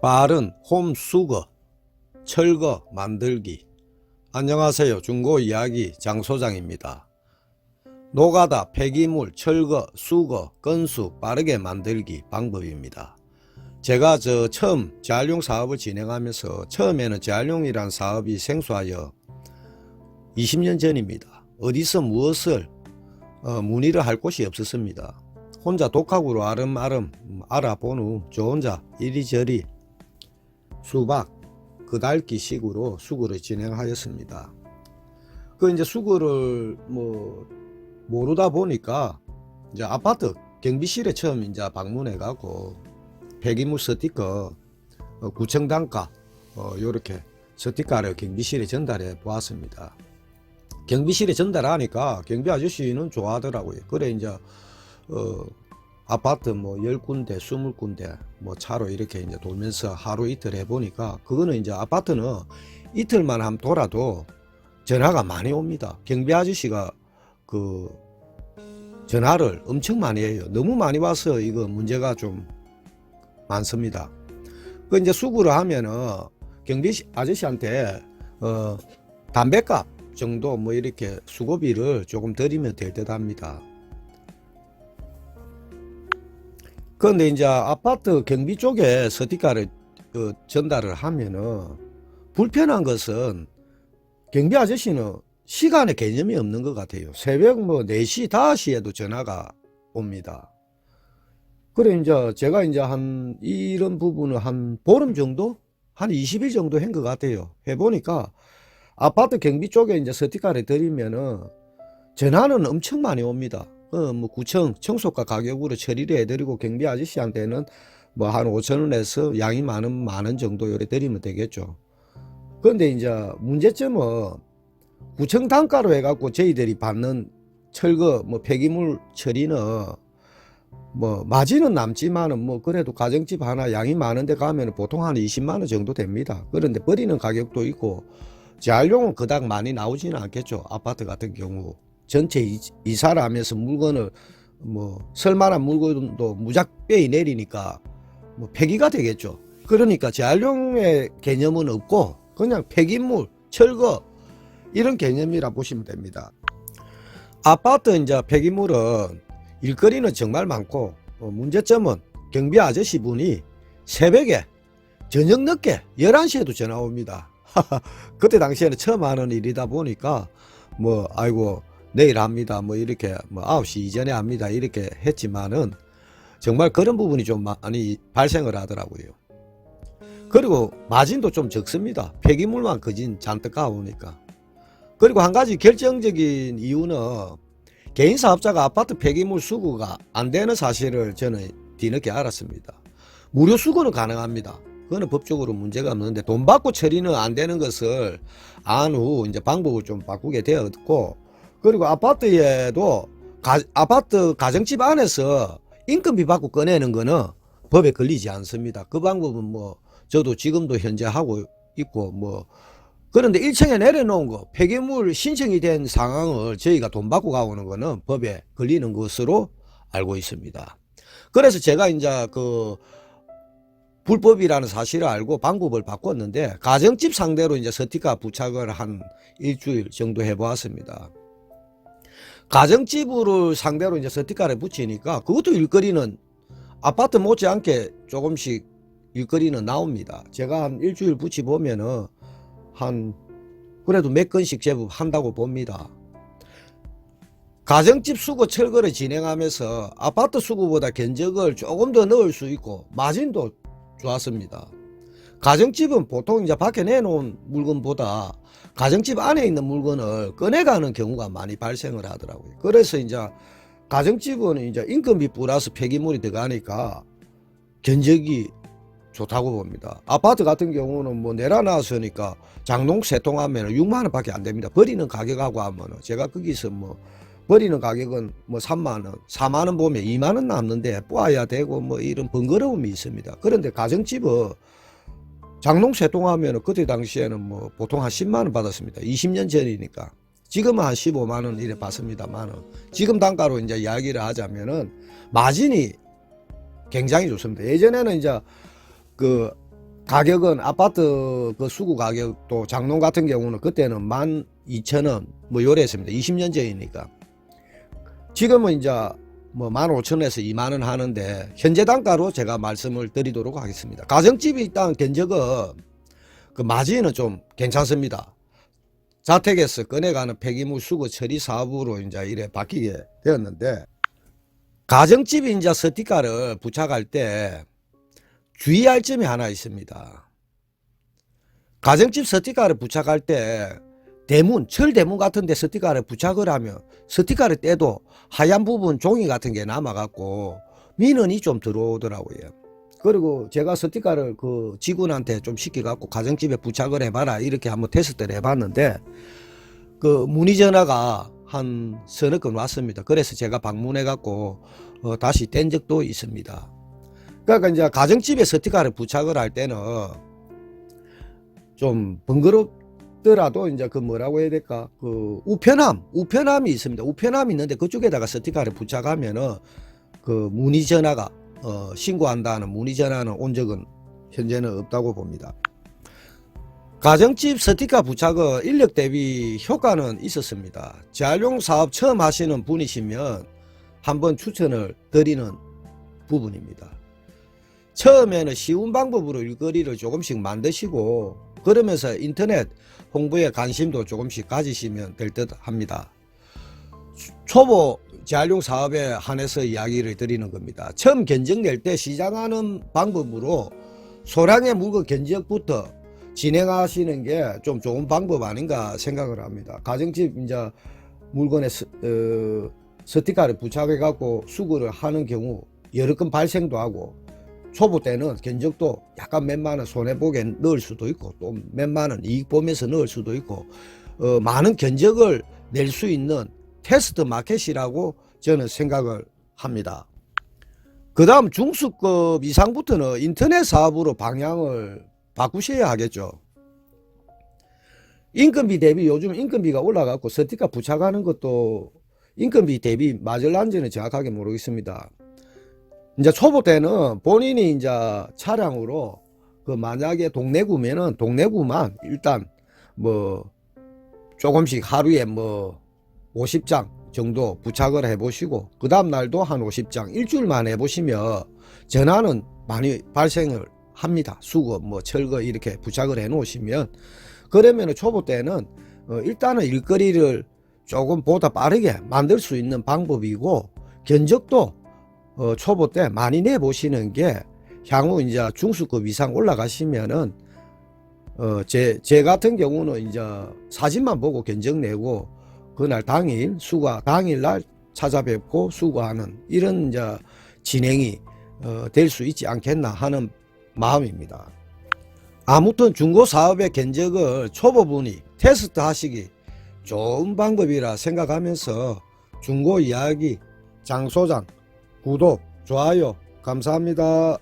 빠른 홈수거, 철거 만들기. 안녕하세요. 중고이야기 장소장입니다. 노가다, 폐기물, 철거, 수거, 건수 빠르게 만들기 방법입니다. 제가 처음 재활용 사업을 진행하면서 처음에는 재활용이란 사업이 생소하여 20년 전입니다. 어디서 무엇을 문의를 할 곳이 없었습니다. 혼자 독학으로 아름아름 알아본 후 저 혼자 이리저리 수박, 그달기 식으로 수거를 진행하였습니다. 이제 수거를 모르다 보니까 이제 아파트 경비실에 처음 이제 방문해 갖고 폐기물 스티커 구청 단가 요렇게 스티커를 경비실에 전달해 보았습니다. 경비실에 전달하니까 경비 아저씨는 좋아하더라고요. 그래 이제 아파트 10군데 20군데 차로 이렇게 이제 돌면서 하루 이틀 해보니까 그거는 이제 아파트는 이틀만 하면 돌아도 전화가 많이 옵니다. 경비 아저씨가 그 전화를 엄청 많이 해요. 너무 많이 와서 이거 문제가 좀 많습니다. 이제 수거를 하면은 경비 아저씨한테 담배값 정도 이렇게 수고비를 조금 드리면 될 듯 합니다. 그런데 이제 아파트 경비 쪽에 스티커를 전달을 하면은 불편한 것은 경비 아저씨는 시간에 개념이 없는 것 같아요. 새벽 4시, 5시에도 전화가 옵니다. 그래 이제 제가 이제 이런 부분을 한 보름 정도? 한 20일 정도 한 것 같아요. 해보니까 아파트 경비 쪽에 이제 스티커를 드리면은 전화는 엄청 많이 옵니다. 구청 청소가 가격으로 처리를 해드리고 경비 아저씨한테는 한 5,000원에서 양이 많은 만원 정도 요래 드리면 되겠죠. 그런데 이제 문제점은 구청 단가로 해갖고 저희들이 받는 철거 폐기물 처리는 마진은 남지만은 그래도 가정집 하나 양이 많은데 가면 보통 한 20만원 정도 됩니다. 그런데 버리는 가격도 있고 재활용은 그닥 많이 나오지는 않겠죠. 아파트 같은 경우 전체 이사를 하면서 물건을 쓸만한 물건도 무작배이 내리니까 폐기가 되겠죠. 그러니까 재활용의 개념은 없고 그냥 폐기물, 철거 이런 개념이라 보시면 됩니다. 아파트 이제 폐기물은 일거리는 정말 많고 문제점은 경비 아저씨 분이 새벽에 저녁 늦게 11시에도 전화 옵니다. 그때 당시에는 처음 하는 일이다 보니까 아이고 내일 합니다 이렇게 9시 이전에 합니다 이렇게 했지만은 정말 그런 부분이 좀 많이 발생을 하더라고요. 그리고 마진도 좀 적습니다. 폐기물만 거진 잔뜩 가오니까. 그리고 한 가지 결정적인 이유는 개인 사업자가 아파트 폐기물 수거가 안 되는 사실을 저는 뒤늦게 알았습니다. 무료 수거는 가능합니다. 그거는 법적으로 문제가 없는데 돈 받고 처리는 안 되는 것을 안 후 이제 방법을 좀 바꾸게 되었고, 그리고 아파트에도 아파트 가정집 안에서 인건비 받고 꺼내는 거는 법에 걸리지 않습니다. 그 방법은 저도 지금도 현재 하고 있고 그런데 1층에 내려놓은 거 폐기물 신청이 된 상황을 저희가 돈 받고 가오는 거는 법에 걸리는 것으로 알고 있습니다. 그래서 제가 이제 불법이라는 사실을 알고 방법을 바꿨는데 가정집 상대로 이제 스티커 부착을 한 일주일 정도 해보았습니다. 가정집을 상대로 이제 스티커를 붙이니까 그것도 일거리는 아파트 못지않게 조금씩 일거리는 나옵니다. 제가 한 일주일 붙여보면은 그래도 몇 건씩 제법 한다고 봅니다. 가정집 수거 철거를 진행하면서 아파트 수거보다 견적을 조금 더 넣을 수 있고 마진도 좋았습니다. 가정집은 보통 이제 밖에 내놓은 물건보다 가정집 안에 있는 물건을 꺼내가는 경우가 많이 발생을 하더라고요. 그래서 이제 가정집은 이제 인건비 플러스 폐기물이 들어가니까 견적이 좋다고 봅니다. 아파트 같은 경우는 내려놨으니까 장롱 3통 하면 6만원 밖에 안 됩니다. 버리는 가격하고 하면은 제가 거기서 버리는 가격은 3만원, 4만원 보면 2만원 남는데 뽑아야 되고 이런 번거로움이 있습니다. 그런데 가정집은 장롱 3통 하면 그때 당시에는 보통 한 10만원 받았습니다. 20년 전이니까. 지금은 한 15만원 이래 받습니다만은 지금 단가로 이제 이야기를 하자면은 마진이 굉장히 좋습니다. 예전에는 이제 가격은 아파트 그 수구 가격도 장롱 같은 경우는 그때는 12,000원 뭐 요랬습니다. 20년 전이니까. 지금은 이제 뭐 15,000원에서 2만원 하는데 현재 단가로 제가 말씀을 드리도록 하겠습니다. 가정집이 일단 견적은 그 마진은 좀 괜찮습니다. 자택에서 꺼내가는 폐기물 수거 처리 사업으로 이제 이래 바뀌게 되었는데, 가정집이 이제 스티커를 부착할 때 주의할 점이 하나 있습니다. 가정집 스티커를 부착할 때 대문, 철대문 같은 데 스티커를 부착을 하면 스티커를 떼도 하얀 부분 종이 같은 게 남아갖고 민원이 좀 들어오더라고요. 그리고 제가 스티커를 그 직원한테 좀 시켜갖고 가정집에 부착을 해봐라 이렇게 한번 테스트를 해봤는데 그 문의 전화가 한 서너 건 왔습니다. 그래서 제가 방문해갖고 다시 뗀 적도 있습니다. 그러니까 이제 가정집에 스티커를 부착을 할 때는 좀 번거롭더라도 이제 그 뭐라고 해야 될까, 그 우편함이 있습니다. 우편함이 있는데 그쪽에다가 스티커를 부착하면은 그 문의 전화가 신고한다는 문의 전화는 온 적은 현재는 없다고 봅니다. 가정집 스티커 부착은 인력 대비 효과는 있었습니다. 재활용 사업 처음 하시는 분이시면 한번 추천을 드리는 부분입니다. 처음에는 쉬운 방법으로 일거리를 조금씩 만드시고 그러면서 인터넷 홍보에 관심도 조금씩 가지시면 될 듯 합니다. 초보 재활용 사업에 한해서 이야기를 드리는 겁니다. 처음 견적 낼 때 시작하는 방법으로 소량의 물건 견적부터 진행하시는 게 좀 좋은 방법 아닌가 생각을 합니다. 가정집 이제 물건에 스티커를 부착해 갖고 수거를 하는 경우 여러 건 발생도 하고, 초보 때는 견적도 약간 몇만 원 손해보게 넣을 수도 있고 또 몇만 원 이익 보면서 넣을 수도 있고 많은 견적을 낼 수 있는 테스트 마켓이라고 저는 생각을 합니다. 그 다음 중수급 이상부터는 인터넷 사업으로 방향을 바꾸셔야 하겠죠. 인건비 대비 요즘 인건비가 올라가고 스티커 부착하는 것도 인건비 대비 맞을란지는 정확하게 모르겠습니다. 이제 초보 때는 본인이 이제 차량으로 그 만약에 동네 구면은 동네 구만 일단 뭐 조금씩 하루에 뭐 50장 정도 부착을 해 보시고 그 다음 날도 한 50장 일주일만 해 보시면 전화는 많이 발생을 합니다. 수거 뭐 철거 이렇게 부착을 해 놓으시면, 그러면 초보 때는 일단은 일거리를 조금 보다 빠르게 만들 수 있는 방법이고, 견적도 초보 때 많이 내 보시는 게 향후 이제 중수급 이상 올라가시면은 제 같은 경우는 이제 사진만 보고 견적 내고 그날 당일 수거 당일날 찾아뵙고 수거하는 이런 이제 진행이 될 수 있지 않겠나 하는 마음입니다. 아무튼 중고사업의 견적을 초보분이 테스트 하시기 좋은 방법이라 생각하면서 중고 이야기 장소장 구독 좋아요 감사합니다.